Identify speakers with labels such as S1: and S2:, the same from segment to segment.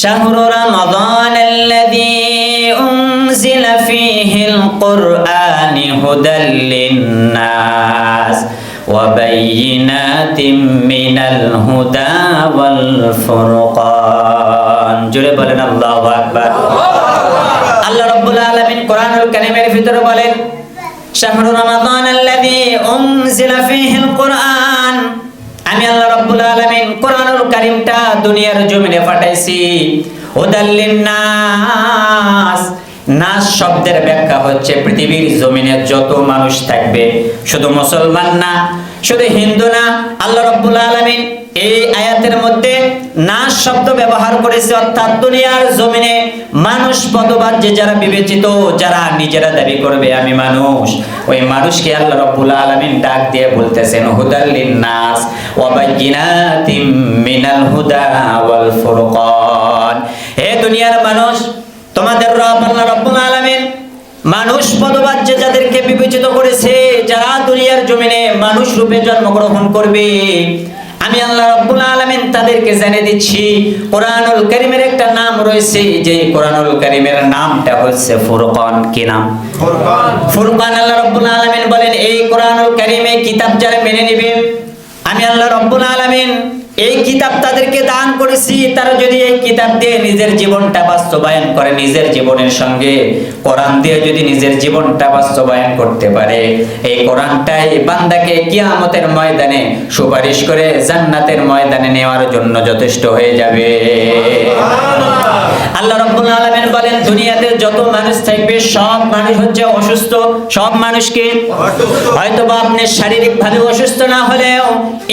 S1: শাহরু রমাদানাল্লাযী উনজিলা ফীহিল কুরআনু হুদাল লিন-নাস ওয়া বায়্যিনাতিম মিনাল হুদা ওয়াল ফুরকান। জোরে বলেন আল্লাহু আকবার। আল্লাহ রাব্বুল আলামিন কোরআনুল কারীমের ভিতরে বলেন, শাহরু রমাদানাল্লাযী উনজিলা ফীহিল কুরআন, আমি আল্লাহ রাব্বুল আলামিন কোরআনুল কারীমটা দুনিয়ার জমিনে পাঠাইছি হুদাল লিন-নাস। নাস শব্দের ব্যাখ্যা হচ্ছে পৃথিবীর জমিনে যত মানুষ থাকবে, শুধু মুসলমান না, শুধু হিন্দু না, আল্লাহ রাব্বুল আলামিন এই আয়াতের মধ্যে নাস শব্দ ব্যবহার করেছে, অর্থাৎ দুনিয়ার জমিনে মানুষ পদবাচ্য যারা বিবেচিত, যারা নিজেরা দাবি করবে আমি মানুষ, ওই মানুষকে আল্লাহ রাব্বুল আলামিন ডাক দিয়ে বলতেছেন হুদাল লিন-নাস ওয়া বায়্যিনাতিম মিনাল হুদা ওয়াল ফুরকান। হে দুনিয়ার মানুষ, তোমাদের রব আল্লাহ রাব্বুল আলামিন মানুষ পদবাচ্য যাদেরকে বিবেচিত করেছে, যারা দুনিয়ার জমিনে মানুষ রূপে জন্মগ্রহণ করবে, আমি আল্লাহ রাব্বুল আলামিন তাদেরকে জানিয়ে দিচ্ছি কোরআনুল কারীমের একটা নাম রয়েছে, যে কোরআনুল কারীমের নামটা হচ্ছে ফুরকান। কি নাম? ফুরকান। ফুরকান। আল্লাহ রাব্বুল আলামিন বলেন, এই কোরআনুল কারীমে কিতাব যারা মেনে নেবে, আমি আল্লাহ রাব্বুল আলামিন এই কিতাব তাদেরকে দান করেছি, তারা যদি এই কিতাব দিয়ে নিজের জীবনটা বাস্তবায়ন করে, নিজের জীবনের সঙ্গে কোরআন দিয়ে যদি নিজের জীবনটা বাস্তবায়ন করতে পারে, এই কোরআনটাই বান্দাকে কিয়ামতের ময়দানে সুপারিশ করে জান্নাতের ময়দানে নেওয়ার জন্য যথেষ্ট হয়ে যাবে। আল্লাহ রাব্বুল আলামিন বলেন, দুনিয়াতে যত মানুষ থাকবে সব মানুষ হচ্ছে অসুস্থ। সব মানুষকে হয়তোবা আপনি শারীরিকভাবে অসুস্থ না হলেও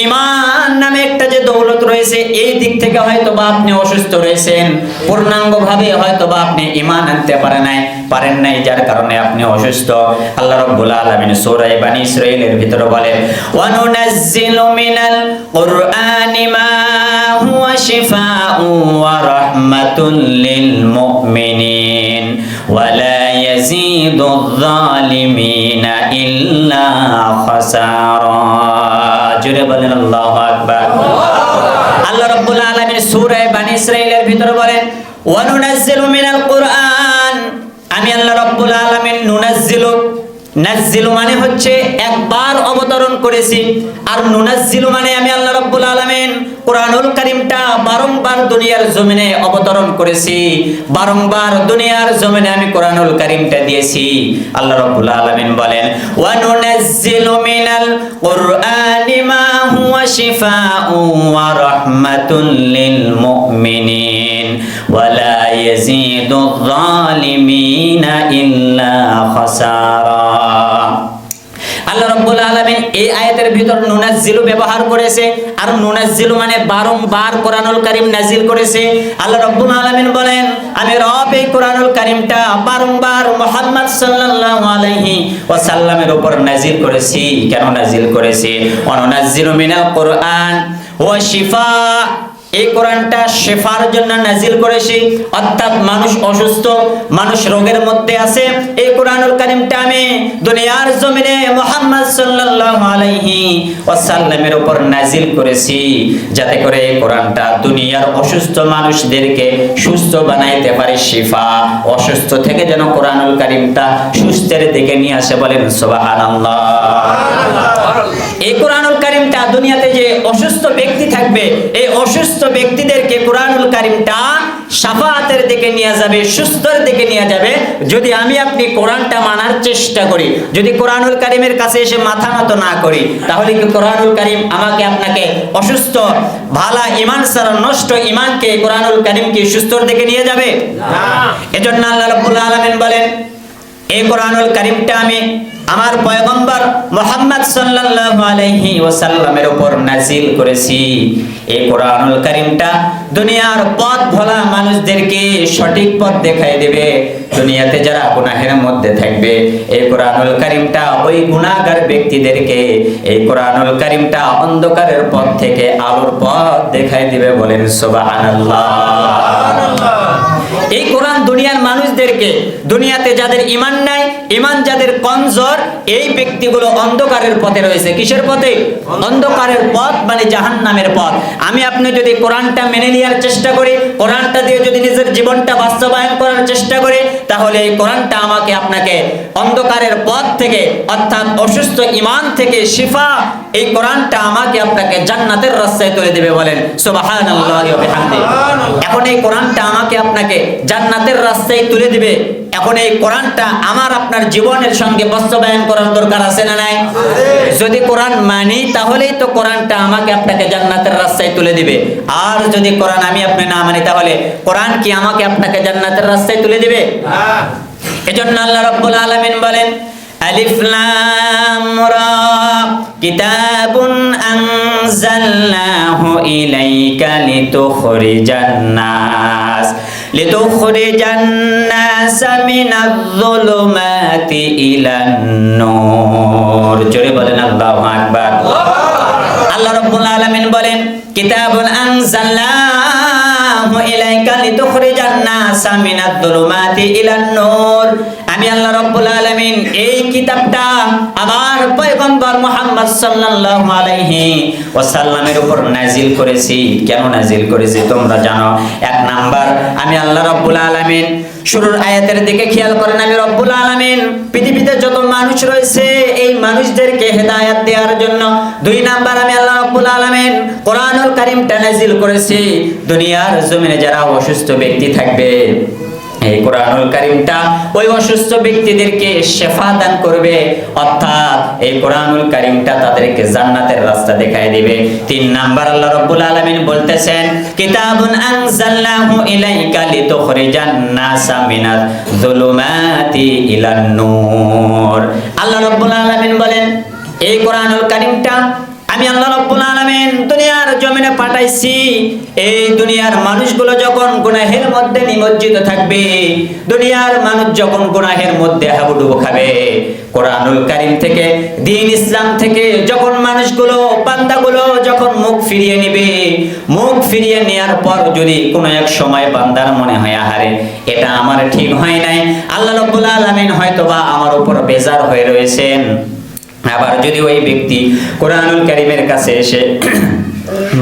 S1: ঈমান নামে একটা যে দৌলত রয়েছে, এই দিক থেকে হয়তোবা আপনি অসুস্থ রয়েছেন, পূর্ণাঙ্গভাবে হয়তোবা আপনি ঈমান আনতে পারেন নাই, যার কারণে আপনি অসুস্থ। আল্লাহ রাব্বুল আলামিন সূরা বনী ইসরাঈলের ভিতরে বলেন, ওয়া নুনাজ্জিলু মিনাল কুরআনি মা হুয়া শিফাউ ওয়া রাহমাতুল লিল মুমিনিন ওয়া লা ইয়াজিদুয যালিমিনা ইল্লা খাসারা। জোরে বলেন আল্লাহু আকবার। আল্লাহ রাব্বুল আলামিন সূরা বনী ইসরাঈলের ভিতরে বলেন, ওয়া নুনাজ্জিলু মিনাল কুরআন, আমি আল্লাহ রাব্বুল আলামিন নাজ্জিলু মানে হচ্ছে একবার অবতরণ করেছি, আর নুনাজ্জিলু মানে আমি আল্লাহ রাব্বুল আলামিন কোরআনুল কারীমটা বারংবার দুনিয়ার জমিনে অবতরণ করেছি, বারংবার দুনিয়ার জমিনে আমি কোরআনুল কারীমটা দিয়েছি। আল্লাহ রাব্বুল আলামিন বলেন, ওয়া নুনাজ্জিলু মিনাল কুরআনি মা হুয়া শিফাউ ওয়া রাহমাতুল লিল মুমিনিন ওয়া লা ইয়াজিদুয যালিমিনা ইল্লা খাসারা। আল্লাহ রাব্বুল আলামিন এই আয়াতের ভিতর নুনাজ্জিলু ব্যবহার করেছে, আর নুনাজ্জিলু মানে বারংবার কোরআনুল কারীম নাজিল করেছে। আল্লাহ রাব্বুল আলামিন বলেন, আমি রব এই কোরআনুল কারীমটা বারংবার মুহাম্মদ সাল্লাল্লাহু আলাইহি ওয়াসাল্লামের উপর নাজিল করেছি। কেন নাজিল করেছি? ওয়া নুনাজ্জিলু মিনাল কুরআন ওয়া শিফা, এই কোরআনটা শিফার জন্য নাজিল করেছি, অর্থাৎ মানুষ অসুস্থ, মানুষ রোগের মধ্যে আছে, এই কোরআনুল কারীমটা আমি দুনিয়ার জমিনে মুহাম্মদ সাল্লাল্লাহু আলাইহি ওয়াসাল্লামের উপর নাজিল করেছি, যাতে করে এই কোরআনটা দুনিয়ার অসুস্থ মানুষদেরকে সুস্থ বানাইতে পারে। শিফা, অসুস্থ থেকে যেন কোরআনুল কারীমটা সুস্থের দিকে নিয়ে আসে। বলেন সুবহানাল্লাহ। এই কোরআনুল কারীমটা দুনিয়াতে যে অসুস্থ ব্যক্তি থাকবে, এই অসুস্থ ব্যক্তিদেরকে কোরআনুল কারীমটা শাফাআতের দিকে নিয়ে যাবে, সুস্থর দিকে নিয়ে যাবে। যদি আমি আপনি কোরআনটা মানার চেষ্টা করি, যদি কোরআনুল কারীমের কাছে এসে মাথা নত না করি, তাহলে কি কোরআনুল কারীম আমাকে আপনাকে অসুস্থ ভালা ঈমান ছাড়া নষ্ট ঈমানকে কোরআনুল কারীম কি সুস্থর দিকে নিয়ে যাবে? না। এজন্য আল্লাহ রাব্বুল আলামিন বলেন, এই কোরআনুল কারীমটা আমি আমার পয়গম্বর মুহাম্মদ সাল্লাল্লাহু আলাইহি ওয়াসাল্লামের উপর নাজিল করেছি। এই কোরআনুল কারীমটা দুনিয়ার পথ ভোলা মানুষদেরকে সঠিক পথ দেখাই দেবে। দুনিয়াতে যারা গুনাহের মধ্যে থাকবে, এই কোরআনুল কারীমটা ওই গুনাহগার ব্যক্তিদেরকে, এই কোরআনুল কারীমটা অন্ধকারের পথ থেকে আলোর পথ দেখাই দিবে। বলেন সুবহানাল্লাহ। এই কোরআন দুনিয়ার মানুষদেরকে, দুনিয়াতে যাদের ঈমান নাই, ইমান যাদের কমজোর, এই ব্যক্তিগুলো অন্ধকারের পথে রয়েছে। কিসের পথে? অন্ধকারের পথ, মানে জাহান্নামের পথ। আমি আপনি যদি কোরআনটা মেনে নেওয়ার চেষ্টা করি, কোরআনটা দিয়ে যদি নিজের জীবনটা বাস্তবায়ন করার চেষ্টা করি, তাহলে এই কোরআনটা আমাকে আপনাকে অন্ধকারের পথ থেকে, অর্থাৎ অসুস্থ ইমান থেকে শিফা, এই কোরআনটা আমাকে আপনাকে জান্নাতের রাস্তায় তুলে দেবে। বলেন সুবহানাল্লাহি ওয়া বিহামদিহি। এখন এই কোরআনটা আমাকে আপনাকে জান্নাতের রাস্তায় তুলে দিবে। এখন এই কোরআনটা আমার আপনার জীবনের সঙ্গে বাস্তবায়ন করার দরকার আছে না নাই? যদি কোরআন মানি, তাহলেই তো কোরআনটা আমাকে আপনাকে জান্নাতের রাস্তায় তুলে দিবে। আর যদি কোরআন আমি আপনি না মানি, তাহলে কোরআন কি আমাকে আপনাকে জান্নাতের রাস্তায় তুলে দিবে? এজন্য আল্লাহ রাব্বুল আলামিন বলেন, আলিফ লাম রা কিতাবুন আনজালনাহু ইলাইকা লিতুখরিজান নাস মিনাজ যুলুমাতি ইলান নূর। জোরে বলেন আল্লাহু আকবার। আল্লাহ রাব্বুল আলামিন বলেন, কিতাবুন আনজালনাহু ইলাইকা লিতুখরিজান নাস মিনাজ যুলুমাতি ইলান নূর। আমি আল্লাহ রাব্বুল আলামিন এই কিতাবটা আমার পয়গম্বর মুহাম্মদ সাল্লাল্লাহু আলাইহি ওয়াসাল্লামের উপর নাজিল করেছি। কেন নাজিল করেছি তোমরা জানো? এক নাম্বার, আমি আল্লাহ রাব্বুল আলামিন শুরুর আয়াতের দিকে খেয়াল করেন, আমি রব্বুল আলামিন পৃথিবীতে যত মানুষ রয়েছে এই মানুষদেরকে হেদায়েত দেওয়ার জন্য। দুই নাম্বার, আমি আল্লাহ রাব্বুল আলামিন কোরআনুল কারীমটা নাজিল করেছি দুনিয়ার জমিনে যারা অসুস্থ ব্যক্তি থাকবে, এই কোরআনুল কারীমটা ওই অসুস্থ ব্যক্তিদেরকে শিফা দান করবে, অর্থাৎ এই কোরআনুল কারীমটা তাদেরকে জান্নাতের রাস্তা দেখায় দিবে। তিন নাম্বার, আল্লাহ রাব্বুল আলামিন বলতেছেন, কিতাবুন আনজালনাহু ইলাইকা লিতুখরিজান নাসা মিনাজ যুলুমাতি ইলান নূর। আল্লাহ রাব্বুল আলামিন বলেন, এই কোরআনুল কারীমটা আমি আল্লাহ রাব্বুল আলামিন দুনিয়ার জমিনে পাঠাইছি। এই দুনিয়ার মানুষগুলো যখন গুনাহের মধ্যে নিমজ্জিত থাকবে, দুনিয়ার মানুষ যখন গুনাহের মধ্যে হাবুডুবু খাবে, কোরআনুল কারীম থেকে, দ্বীন ইসলাম থেকে যখন মানুষগুলো, বান্দাগুলো যখন মুখ ফিরিয়ে নেবে, মুখ ফিরিয়ে নেওয়ার পর যদি কোনো এক সময় বান্দার মনে হয়, আহারে এটা আমার ঠিক হয় নাই, আল্লাহ রাব্বুল আলামিন হয়তোবা আমার উপর বেজার হয়ে রয়েছেন, আবার যদি ওই ব্যক্তি কোরআনুল কারীমের কাছে এসে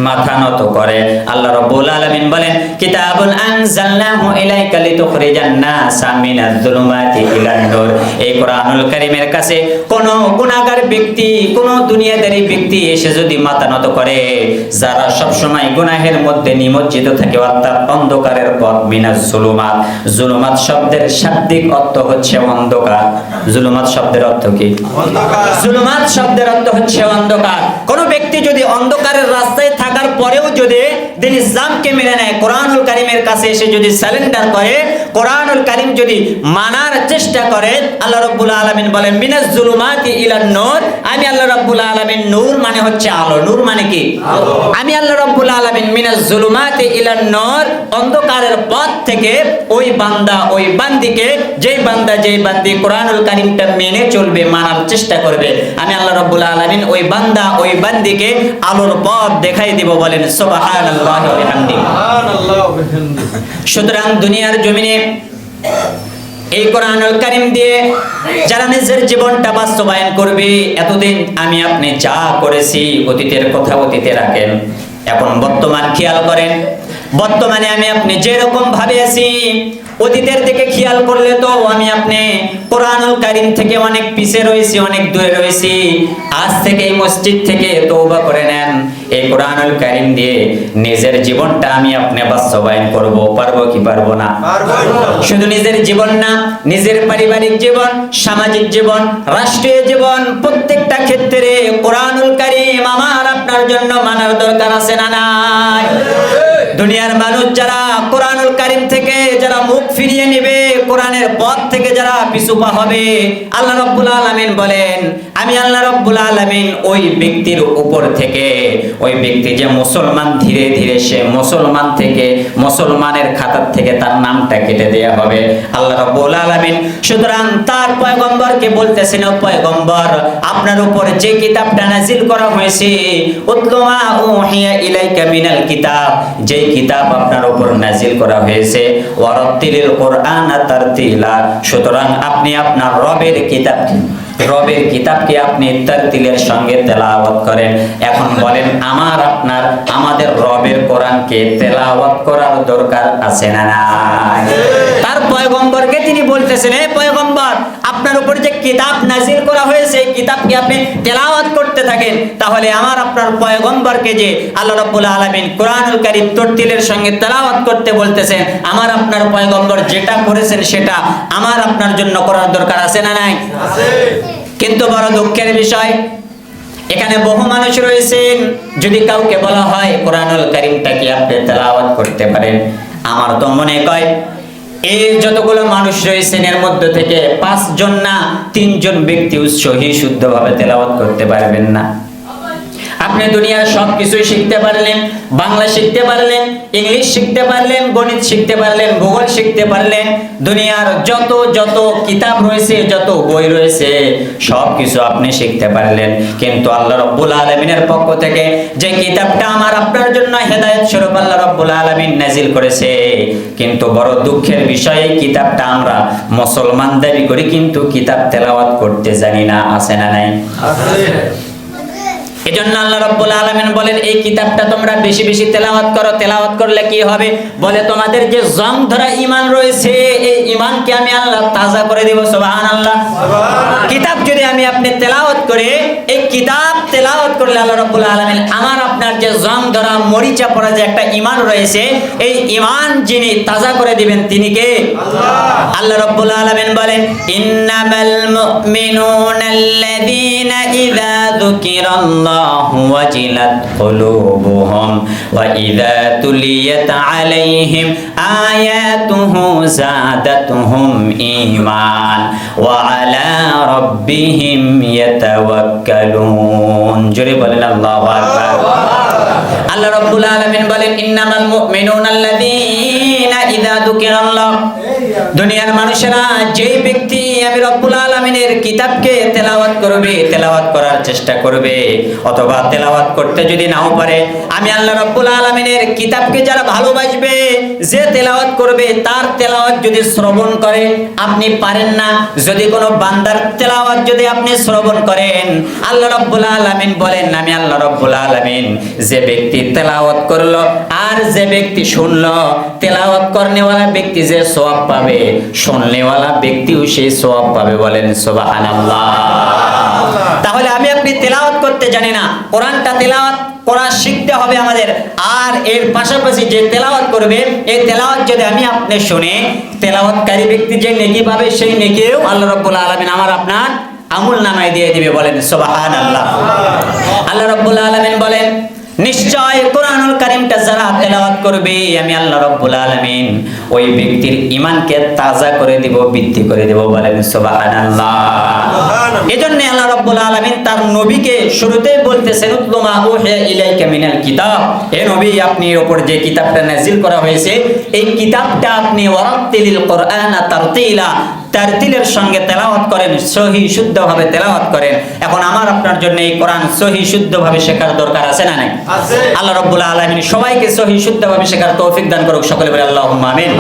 S1: মাথা নত করে, আল্লাহ রাব্বুল আলামিন বলেন, কিতাবুন আনজালনাহু ইলাইকা লিতুখরিজান নাসা মিনাজ যুলুমাতি ইলান নূর। এই কোরআনুল কারীমের কাছে কোন গুনাহগার ব্যক্তি, কোন দুনিয়াদারী ব্যক্তি এসে যদি মাথা নত করে, যারা সব সময় গুনাহের মধ্যে নিমজ্জিত থাকে, অর্থাৎ অন্ধকারের পথ, মিনাজ যুলুমাত। যুলুমাত শব্দের শাব্দিক অর্থ হচ্ছে অন্ধকার। যুলুমাত শব্দের অর্থ কি? অন্ধকার। যুলুমাত শব্দের অর্থ হচ্ছে অন্ধকার। কোন ব্যক্তি যদি অন্ধকারের রাস্তায় থাকার পরেও যদি দ্বীন ইসলামকে মেনে নেয়, কোরআনুল কারীমের কাছে এসে যদি সারেন্ডার করে, কোরআনুল কারীম যদি মানার চেষ্টা করে, আল্লাহ রাব্বুল আলামিন বলেন, মিনাজ যুলুমাতি ইলান নূর। আমি আল্লাহ রাব্বুল আলামিন, নূর মানে হচ্ছে আলো, নূর মানে কি? আলো। আমি আল্লাহ রাব্বুল আলামিন মিনাজ যুলুমাতি ইলান নূর, অন্ধকারের পথ থেকে ওই বান্দা, ওই বান্দিকে, যেই বান্দা, যেই বান্দি কোরআনুল কারীমটা মেনে চলবে, মানার চেষ্টা করবে, আমি আল্লাহ রাব্বুল আলামিন ওই বান্দা, ওই বান্দিকে আলোর পথ দেখাই দিব। বলেন সুবহানাল্লাহি ওয়া বিহামদিহি। সুতরাং দুনিয়ার জমিনে এই কোরআনুল কারীম দিয়ে যারা নিজের জীবনটা বাস্তবায়ন করবে, এতদিন আমি আপনি যা করেছি, অতীতের কথা অতীতে রাখেন, এখন বর্তমান খেয়াল করেন। বর্তমানে আমি আপনি যেরকম ভাবে আছি, অতীতের দিকে খেয়াল করলে তো আমি আপনি কোরআনুল কারীম থেকে অনেক পিছে রয়েছি, অনেক দূরে রয়েছি। আজ থেকে এই মসজিদ থেকে তওবা করে নেন, এই কোরআনুল কারীম দিয়ে নিজের জীবনটা আমি আপনি বাস্তবায়ন করব। পারবো কি পারবো না? শুধু নিজের জীবন না, নিজের পারিবারিক জীবন, সামাজিক জীবন, রাষ্ট্রীয় জীবন, প্রত্যেকটা ক্ষেত্রে কোরআনুল কারীম আমার আপনার জন্য মানার দরকার আছে না নাই? দুনিয়ার মানুষ যারা কোরআনুল কারীম থেকে যারা মুখ ফিরিয়ে নেবে, কোরআনের পথ থেকে যারা পিছুপা হবে, আল্লাহ রাব্বুল আলামিন বলেন, আমি আল্লাহ রাব্বুল আলামিন ওই ব্যক্তির উপর থেকে, ওই ব্যক্তি যে মুসলমান, ধীরে ধীরে সে মুসলমান থেকে, মুসলমানের খাতা থেকে তার নামটা কেটে দেয়া হবে আল্লাহ রাব্বুল আলামিন। সুতরাং তার পয়গম্বরকে বলতেছেন, ও পয়গম্বর, আপনার উপর যে কিতাবটা নাজিল করা হয়েছে, উতলু মা উহিয়া ইলাইকা মিনাল কিতাব, যে কিতাব আপনার উপর নাজিল করা হয়েছে, ওয়ারাত্তিলিল কুরআনা তারতিলা, সুতরাং আপনি আপনার রবের কিতাবকে আপনি তারতিলের সঙ্গে তেলাওয়াত করেন। এখন বলেন, আমাদের রবের কোরআনকে তেলাওয়াত করার দরকার আছে না নাই? তার পয়গম্বরকে তিনি বলতেছেন, হে পয়গম্বর, আপনার উপর যে কিতাব নাজিল করা হয়েছে, এই কিতাবকে আপনি তেলাওয়াত করতে থাকেন। তাহলে আপনার পয়গম্বরকে যে আল্লাহ রাব্বুল আলামিন কোরআনুল কারীম তারতিলের সঙ্গে তেলাওয়াত করতে বলতেছেন, আপনার পয়গম্বর যেটা করেছেন সেটা আপনার জন্য করার দরকার আছে না নাই? আছে। কিন্তু বড় দুঃখের বিষয়, এখানে বহু মানুষ রয়েছেন, যদি কাউকে বলা হয় কোরআনুল কারীমটা কি আপনি তেলাওয়াত করতে পারেন, আমার তো মনে হয় এই যতগুলো মানুষ রয়েছেন এর মধ্যে থেকে 5 জন না 3 জন ব্যক্তিও সহি শুদ্ধভাবে তেলাওয়াত করতে পারবেন না। আপনি দুনিয়ার সব কিছুই শিখতে পারলেন, বাংলা শিখতে পারলেন, ইংলিশ শিখতে পারলেন, গণিত শিখতে পারলেন, ভূগোল শিখতে পারলেন, দুনিয়ার যত কিতাব রয়েছে, যত বই রয়েছে, সব কিছু আপনি শিখতে পারলেন, কিন্তু আল্লাহ রাব্বুল আলামিনের পক্ষ থেকে যে কিতাবটা আপনার জন্য হেদায়েত স্বরূপ আল্লাহ রাব্বুল আলামিন নাজিল করেছে, কিন্তু বড় দুঃখের বিষয়, এই কিতাবটা আমরা মুসলমান দাবি করি, কিন্তু কিতাব তেলাওয়াত করতে জানি না। আছে না নাই? আছে। এজন্য আল্লাহ রাব্বুল আলামিন বলেন, এই কিতাবটা তোমরা বেশি বেশি তেলাওয়াত করো। তেলাওয়াত করলে কি হবে? বলে, তোমাদের যে জং ধরা ঈমান রয়েছে, এই ঈমানকে আমি আল্লাহ তাজা করে দেব। সুবহানাল্লাহ। কিতাব যদি আপনি তেলাওয়াত করে, এই কিতাব তেলাওয়াত করলে আল্লাহ রাব্বুল আলামিন আপনার যে জং ধরা মরিচা পড়া যে একটা ঈমান রয়েছে, এই ঈমান যিনি তাজা করে দিবেন তিনি কে? আল্লাহ। আল্লাহ রাব্বুল আলামিন বলেন, ইন্নামাল মুমিনুনাল্লাযীনা ইযা যুকিরাল্লাহু ওয়াজিলাত কুলুবুহুম ওয়া ইযা তুলিয়াত আলাইহিম আয়াতুহু যাদাতুহুম ঈমান ওয়া আলা রাব্বিহিম ইয়াতাওয়াক্কালুন। জোরে বলেন আল্লাহু আকবার। আল্লাহ রাব্বুল আলামিন বলেন, ইন্নামাল মুমিনুনাল্লাযীনা ইযা যুকিরাল্লাহ, দুনিয়ার মানুষেরা যে ব্যক্তি আমি রব্বুল আলামিনের কিতাবকে তেলাওয়াত করবে, তেলাওয়াত করার চেষ্টা করবে, অথবা তেলাওয়াত করতে যদি নাও পারে, আমি আল্লাহ রব্বুল আলামিনের কিতাবকে যারা ভালোবাসবে, যে তেলাওয়াত করবে, তার তেলাওয়াত যদি শ্রবণ করে, আপনি পারেন না, যদি কোনো বান্দার তেলাওয়াত যদি আপনি শ্রবণ করেন, আল্লাহ রব্বুল আলামিন বলেন, আমি আল্লাহ রব্বুল আলামিন যে ব্যক্তি তেলাওয়াত করলো আর যে ব্যক্তি শুনলো, তেলাওয়াত করনেওয়ালা ব্যক্তি যে সওয়াব পাবে, শুননেওয়ালা ব্যক্তিও সেই সওয়াব পাবে। বলেন সুবহানাল্লাহ। তাহলে আপনি তেলাওয়াত করতে জানি না, কোরআনটা তেলাওয়াত করা শিখতে হবে আমাদের। আর এর পাশাপাশি যে তেলাওয়াত করবে, এই তেলাওয়াত যদি আপনি শুনে, তেলাওয়াতকারী ব্যক্তি যে নেকি পাবে, সেই নেকিও আল্লাহ রাব্বুল আলামিন আপনার আমল নামায় দিয়ে দিবে। বলেন সুবহানাল্লাহ। আল্লাহ রাব্বুল আলামিন বলেন, নিশ্চয় কোরআনুল কারীমটা যারা তেলাওয়াত করবে, আমি আল্লাহ রাব্বুল আলামিন ওই ব্যক্তির ঈমানকে তাজা করে দিব, বৃদ্ধি করে দেব। বলেন সুবহানাল্লাহ। এজন্য আল্লাহ রাব্বুল আলামিন তার নবীকে শুরুতেই বলতেছেন, উতলু মা উহিয়া ইলাইকা মিনাল কিতাব, হে নবী, আপনার উপর যে কিতাবটা নাজিল করা হয়েছে, এই কিতাবটা আপনি ওয়ারাত্তিলিল কুরআনা তারতিলা, তারতিলের সঙ্গে তেলাওয়াত করেন, সহি শুদ্ধভাবে তেলাওয়াত করেন। এখন আপনার জন্য এই কোরআন সহি শুদ্ধভাবে শেখার দরকার আছে না নাই? আছে। আল্লাহ রাব্বুল আলামিন সবাইকে সহি শুদ্ধভাবে শেখার তৌফিক দান করুক। সকলে বলে আল্লাহুম্মা আমিন।